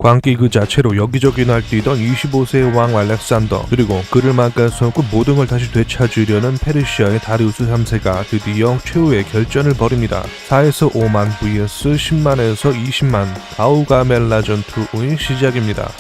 광기 그 자체로 여기저기 날뛰던 25세의 왕 알렉산더, 그리고 그를 막아서고 모든 걸 다시 되찾으려는 페르시아의 다리우스 3세가 드디어 최후의 결전을 벌입니다. 4에서 5만 vs 10만에서 20만 가우가멜라 전투의 시작입니다.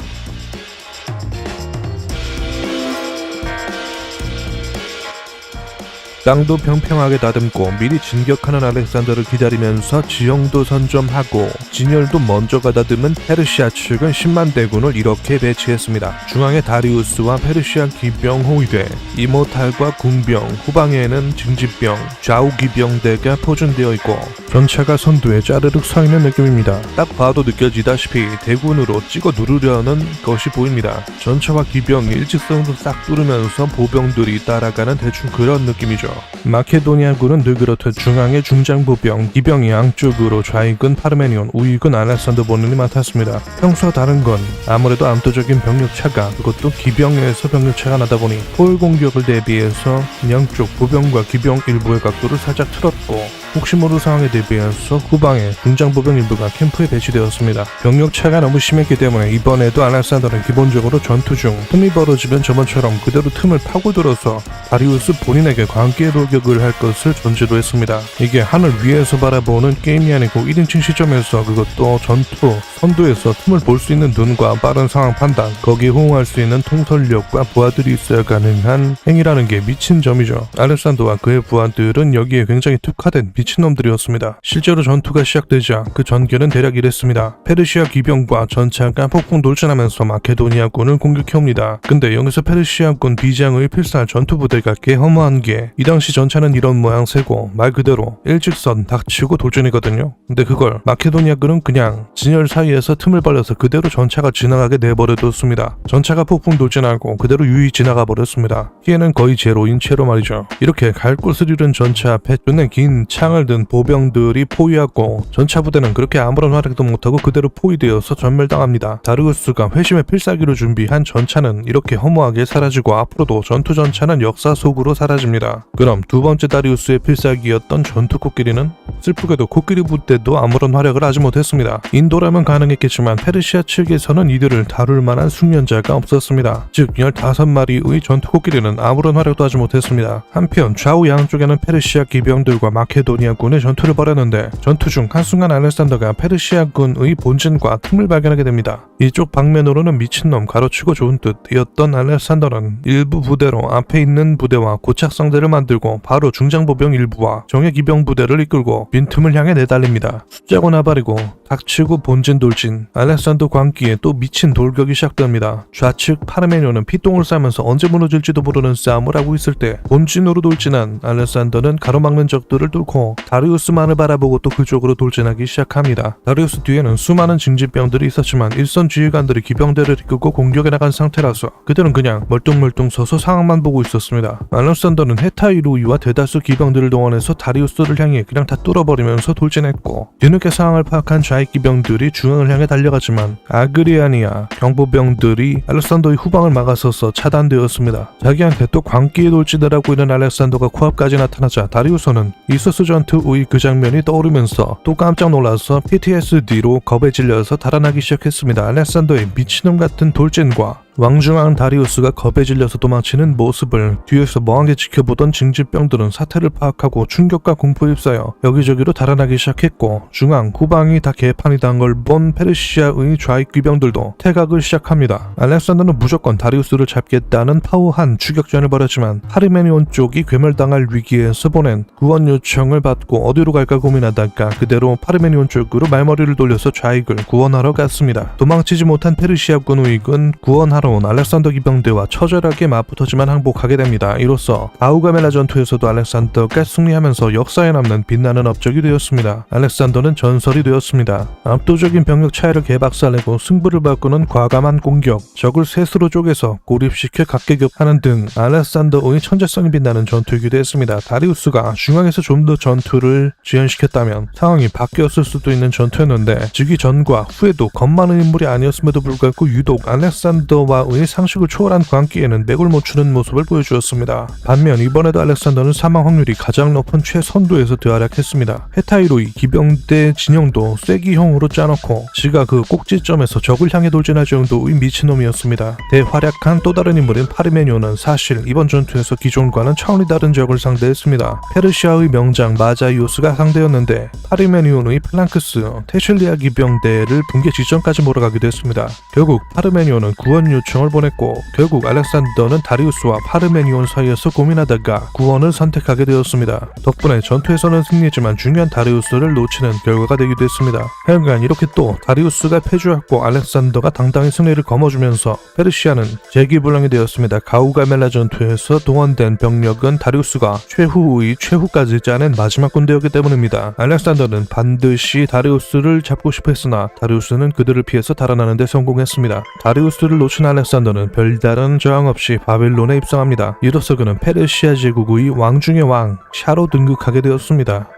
땅도 평평하게 다듬고 미리 진격하는 알렉산더를 기다리면서 지형도 선점하고 진열도 먼저 가다듬은 페르시아 측은 10만 대군을 이렇게 배치했습니다. 중앙에 다리우스와 페르시아 기병 호위대, 이모탈과 궁병, 후방에는 징집병, 좌우 기병대가 포진되어 있고 전차가 선두에 짜르륵 서 있는 느낌입니다. 딱 봐도 느껴지다시피 대군으로 찍어 누르려는 것이 보입니다. 전차와 기병이 일직선으로 싹 뚫으면서 보병들이 따라가는 대충 그런 느낌이죠. 마케도니아군은 늘 그렇듯 중앙에 중장보병, 기병이 양쪽으로 좌익은 파르메니온, 우익은 알렉산더 본인이 맡았습니다. 평소와 다른 건 아무래도 압도적인 병력차가, 그것도 기병에서 병력차가 나다 보니 포울 공격을 대비해서 양쪽 보병과 기병 일부의 각도를 살짝 틀었고 혹시 모를 상황에 대비해서 후방에 중장보병 일부가 캠프에 배치되었습니다. 병력차가 너무 심했기 때문에 이번에도 알렉산더는 기본적으로 전투 중 틈이 벌어지면 저번처럼 그대로 틈을 파고들어서 다리우스 본인에게 광기의 돌격을 할 것을 전제로 했습니다. 이게 하늘 위에서 바라보는 게임이 아니고 1인칭 시점에서, 그것도 전투 선두에서 틈을 볼 수 있는 눈과 빠른 상황 판단, 거기에 호응할 수 있는 통솔력과 부하들이 있어야 가능한 행위라는 게 미친 점이죠. 알렉산더와 그의 부하들은 여기에 굉장히 특화된 미친놈들이었습니다. 실제로 전투가 시작되자 그 전개는 대략 이랬습니다. 페르시아 기병과 전차가 폭풍 돌진하면서 마케도니아군을 공격해옵니다. 근데 여기서 페르시아군 비장의 필살 전투부대가 개허무한 게, 이 당시 전차는 이런 모양새고 말 그대로 일직선 닥치고 돌진이거든요. 근데 그걸 마케도니아군은 그냥 진열 사이에서 틈을 벌려서 그대로 전차가 지나가게 내버려뒀습니다. 전차가 폭풍 돌진하고 그대로 유유히 지나가 버렸습니다. 피해는 거의 제로인 채로 말이죠. 이렇게 갈 곳을 잃은 전차 앞에 눈에 긴 창을 든 보병들이 포위하고 전차 부대는 그렇게 아무런 활약도 못하고 그대로 포위되어서 전멸당합니다. 다리우스가 회심의 필살기로 준비한 전차는 이렇게 허무하게 사라지고 앞으로도 전투 전차는 역사 속으로 사라집니다. 그럼 두 번째 다리우스의 필살기였던 전투 코끼리는? 슬프게도 코끼리 부대도 아무런 활약을 하지 못했습니다. 인도라면 가능했겠지만 페르시아 측에서는 이들을 다룰 만한 숙련자가 없었습니다. 즉 15마리의 전투 코끼리는 아무런 활약도 하지 못했습니다. 한편 좌우 양쪽에는 페르시아 기병들과 마케도니아군의 전투를 벌였는데, 전투 중 한순간 알렉산더가 페르시아군의 본진과 틈을 발견하게 됩니다. 이쪽 방면으로는 미친놈 가로치고 좋은 뜻이었던 알렉산더는 일부 부대로 앞에 있는 부대와 고착성대를 만들고 바로 중장보병 일부와 정예 기병 부대를 이끌고 빈틈을 향해 내달립니다. 숫자고 나발이고 닥치고 본진 돌진, 알렉산더 광기에 또 미친 돌격이 시작됩니다. 좌측 파르메니온은 피똥을 싸면서 언제 무너질지도 모르는 싸움을 하고 있을 때 본진으로 돌진한 알렉산더는 가로막는 적들을 뚫고 다리우스만을 바라보고 또 그쪽으로 돌진하기 시작합니다. 다리우스 뒤에는 수많은 징집병들이 있었지만 일선 지휘관들이 기병대를 이끌고 공격에 나간 상태라서 그들은 그냥 멀뚱멀뚱 서서 상황만 보고 있었습니다. 알렉산더는 헤타이루이와 대다수 기병들을 동원해서 다리우스를 향해 그냥 다 뚫어버리면서 돌진했고, 뒤늦게 상황을 파악한 좌익 기병들이 중앙을 향해 달려갔지만 아그리아니아 경보병들이 알렉산더의 후방을 막아서서 차단되었습니다. 자기한테 또 광기에 돌진을 하고 있는 알렉산더가 코앞까지 나타나자 다리우스는 이소스 전투의 그 장면이 떠오르면서 또 깜짝 놀라서 PTSD로 겁에 질려서 달아나기 시작했습니다. 알렉산더의 미친놈 같은 돌진과 왕중왕 다리우스가 겁에 질려서 도망치는 모습을 뒤에서 멍하게 지켜보던 징집병들은 사태를 파악하고 충격과 공포에 휩싸여 여기저기로 달아나기 시작했고, 중앙, 후방이 다 개판이 단 걸 본 페르시아의 좌익 기병들도 퇴각을 시작합니다. 알렉산더는 무조건 다리우스를 잡겠다는 파워한 추격전을 벌였지만 파르메니온 쪽이 괴멸당할 위기에서 보낸 구원 요청을 받고 어디로 갈까 고민하다가 그대로 파르메니온 쪽으로 말머리를 돌려서 좌익을 구원하러 갔습니다. 도망치지 못한 페르시아군 우익은 구원하러 온 알렉산더 기병대와 처절하게 맞붙었지만 항복하게 됩니다. 이로써 가우가멜라 전투에서도 알렉산더가 승리하면서 역사에 남는 빛나는 업적이 되었습니다. 알렉산더는 전설이 되었습니다. 압도적인 병력 차이를 개박살내고 승부를 바꾸는 과감한 공격, 적을 셋으로 쪼개서 고립시켜 각계격하는 등 알렉산더의 천재성이 빛나는 전투이기도 했습니다. 다리우스가 중앙에서 좀 더 전투를 지연시켰다면 상황이 바뀌었을 수도 있는 전투였는데, 즉위 전과 후에도 겁 많은 인물이 아니었음에도 불구하고 유독 알렉산더와 알렉산더와의 상식을 초월한 광기에는 맥을 못 추는 모습을 보여주었습니다. 반면 이번에도 알렉산더는 사망 확률이 가장 높은 최선두에서 드활약했습니다. 헤타이로이 기병대 진영도 쐐기형으로 짜놓고 지가 그 꼭지점에서 적을 향해 돌진할 정도의 미친놈이었습니다. 대활약한 또 다른 인물인 파르메니온은 사실 이번 전투에서 기존과는 차원이 다른 적을 상대했습니다. 페르시아의 명장 마자이오스가 상대였는데 파르메니온의 플랑크스 테실리아 기병대를 붕괴 직전까지 몰아가기도 했습니다. 결국 파르메니온은 구원 요청을 보냈고 결국 알렉산더는 다리우스와 파르메니온 사이에서 고민하다가 구원을 선택하게 되었습니다. 덕분에 전투에서는 승리했지만 중요한 다리우스를 놓치는 결과가 되기도 했습니다. 하여간 이렇게 또 다리우스가 패주했고 알렉산더가 당당히 승리를 거머쥐면서 페르시아는 재기불능이 되었습니다. 가우가멜라 전투에서 동원된 병력은 다리우스가 최후의 최후까지 짜낸 마지막 군대였기 때문입니다. 알렉산더는 반드시 다리우스를 잡고 싶어 했으나 다리우스는 그들을 피해서 달아나는 데 성공했습니다. 다리우스를 놓친 알렉산더는 별다른 저항 없이 바벨론에 입성합니다. 이로써 그는 페르시아 제국의 왕 중의 왕, 샤로 등극하게 되었습니다.